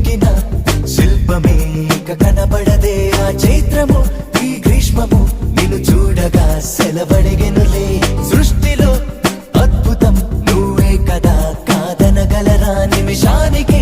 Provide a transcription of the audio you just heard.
చెక్కిన శిల్పమే ఇక కనబడదే ఆ చైత్రము ఈ గ్రీష్మము నిన్ను చూడగా సెలవడిగెనులే సృష్టిలో అద్భుతం నువ్వే కదా కాదనగలరా నిమిషానికి